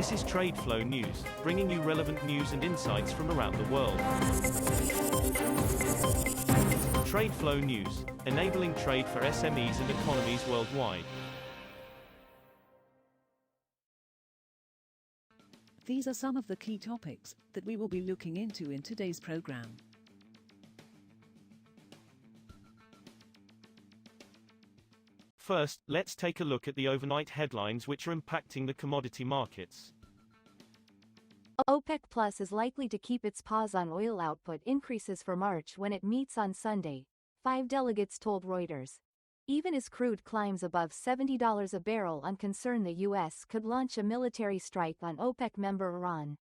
This is TradeFlow News, bringing you relevant news and insights from around the world. TradeFlow News, enabling trade for SMEs and economies worldwide. These are some of the key topics that we will be looking into in today's program. First, let's take a look at the overnight headlines which are impacting the commodity markets. OPEC Plus is likely to keep its pause on oil output increases for March when it meets on Sunday, 5 delegates told Reuters. Even as crude climbs above $70 a barrel on concern the U.S. could launch a military strike on OPEC member Iran.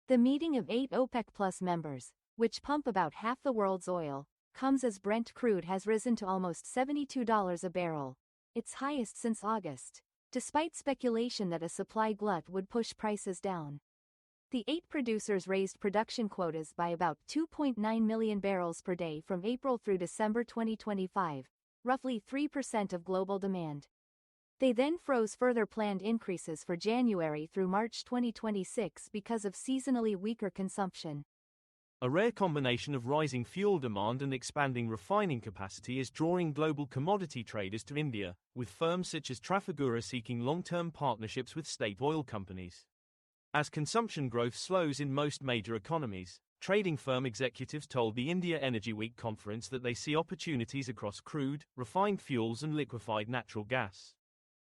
The meeting of 8 OPEC Plus members, which pump about half the world's oil, comes as Brent crude has risen to almost $72 a barrel, its highest since August, despite speculation that a supply glut would push prices down. The 8 producers raised production quotas by about 2.9 million barrels per day from April through December 2025, roughly 3% of global demand. They then froze further planned increases for January through March 2026 because of seasonally weaker consumption. A rare combination of rising fuel demand and expanding refining capacity is drawing global commodity traders to India, with firms such as Trafigura seeking long-term partnerships with state oil companies. As consumption growth slows in most major economies, trading firm executives told the India Energy Week conference that they see opportunities across crude, refined fuels and liquefied natural gas.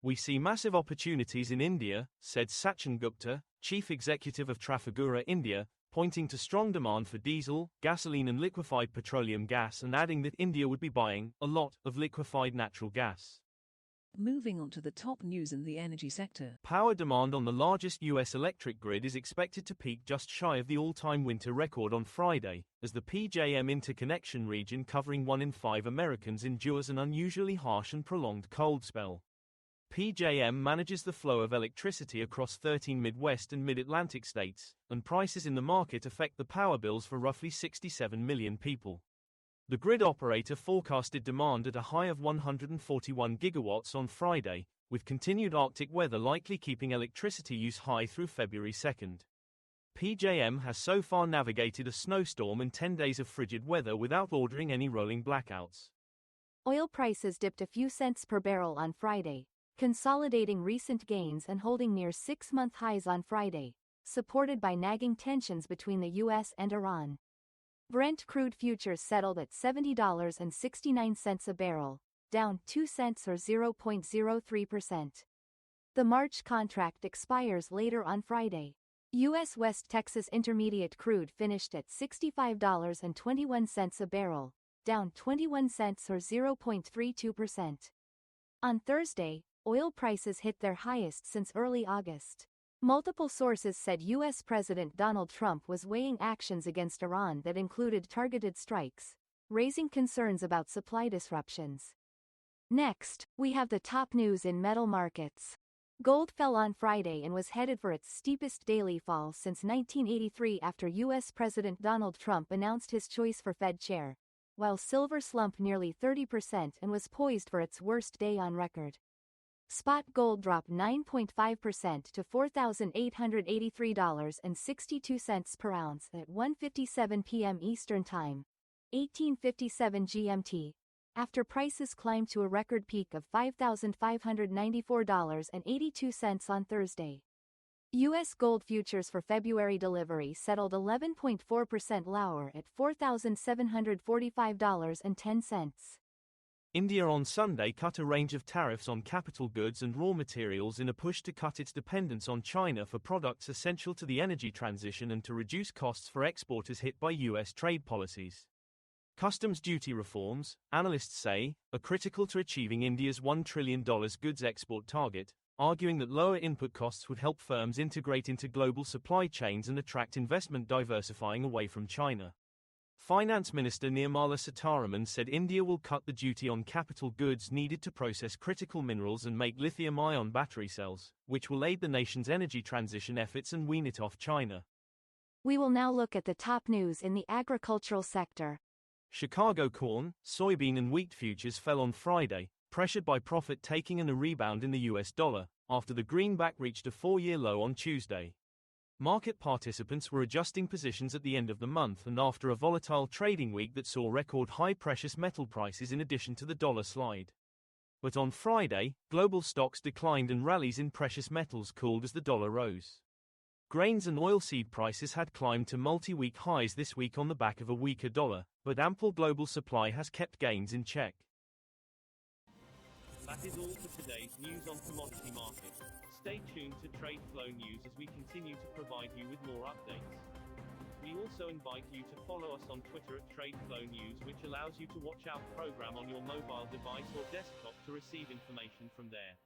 "We see massive opportunities in India," said Sachin Gupta, chief executive of Trafigura India, pointing to strong demand for diesel, gasoline and liquefied petroleum gas and adding that India would be buying a lot of liquefied natural gas. Moving on to the top news in the energy sector. Power demand on the largest U.S. electric grid is expected to peak just shy of the all-time winter record on Friday, as the PJM interconnection region covering 1 in 5 Americans endures an unusually harsh and prolonged cold spell. PJM manages the flow of electricity across 13 Midwest and Mid-Atlantic states, and prices in the market affect the power bills for roughly 67 million people. The grid operator forecasted demand at a high of 141 gigawatts on Friday, with continued Arctic weather likely keeping electricity use high through February 2nd. PJM has so far navigated a snowstorm and 10 days of frigid weather without ordering any rolling blackouts. Oil prices dipped a few cents per barrel on Friday, consolidating recent gains and holding near 6-month highs on Friday, supported by nagging tensions between the U.S. and Iran. Brent crude futures settled at $70.69 a barrel, down 2 cents or 0.03%. The March contract expires later on Friday. U.S. West Texas Intermediate crude finished at $65.21 a barrel, down 21 cents or 0.32%. On Thursday, oil prices hit their highest since early August. Multiple sources said U.S. President Donald Trump was weighing actions against Iran that included targeted strikes, raising concerns about supply disruptions. Next, we have the top news in metal markets. Gold fell on Friday and was headed for its steepest daily fall since 1983 after U.S. President Donald Trump announced his choice for Fed chair, while silver slumped nearly 30% and was poised for its worst day on record. Spot gold dropped 9.5% to $4,883.62 per ounce at 1:57 p.m. Eastern Time, 18:57 GMT, after prices climbed to a record peak of $5,594.82 on Thursday. U.S. gold futures for February delivery settled 11.4% lower at $4,745.10. India on Sunday cut a range of tariffs on capital goods and raw materials in a push to cut its dependence on China for products essential to the energy transition and to reduce costs for exporters hit by U.S. trade policies. Customs duty reforms, analysts say, are critical to achieving India's $1 trillion goods export target, arguing that lower input costs would help firms integrate into global supply chains and attract investment diversifying away from China. Finance Minister Nirmala Sitharaman said India will cut the duty on capital goods needed to process critical minerals and make lithium-ion battery cells, which will aid the nation's energy transition efforts and wean it off China. We will now look at the top news in the agricultural sector. Chicago corn, soybean and wheat futures fell on Friday, pressured by profit-taking and a rebound in the US dollar, after the greenback reached a 4-year low on Tuesday. Market participants were adjusting positions at the end of the month and after a volatile trading week that saw record high precious metal prices in addition to the dollar slide. But on Friday, global stocks declined and rallies in precious metals cooled as the dollar rose. Grains and oilseed prices had climbed to multi-week highs this week on the back of a weaker dollar, but ample global supply has kept gains in check. That is all for today's news on commodity markets. Stay tuned to TradeFlow News as we continue to provide you with more updates. We also invite you to follow us on Twitter at TradeFlow News, which allows you to watch our program on your mobile device or desktop to receive information from there.